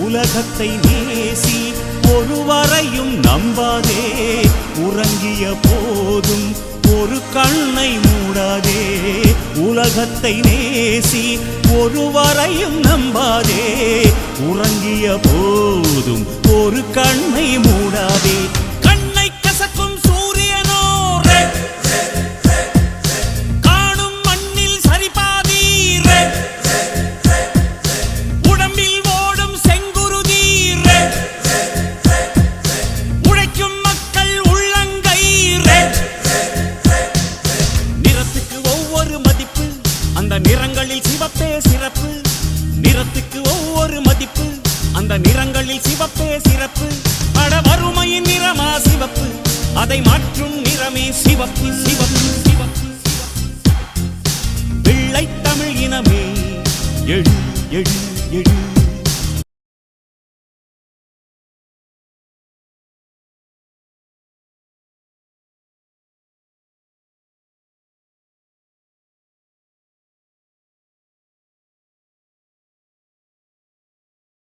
உலகத்தை நேசி ஒருவரையும் நம்பாதே உறங்கிய போதும் ஒரு கண்ணை மூடாதே உலகத்தை நேசி ஒருவரையும் நம்பாதே உறங்கிய போதும் ஒரு கண்ணை மூடாதே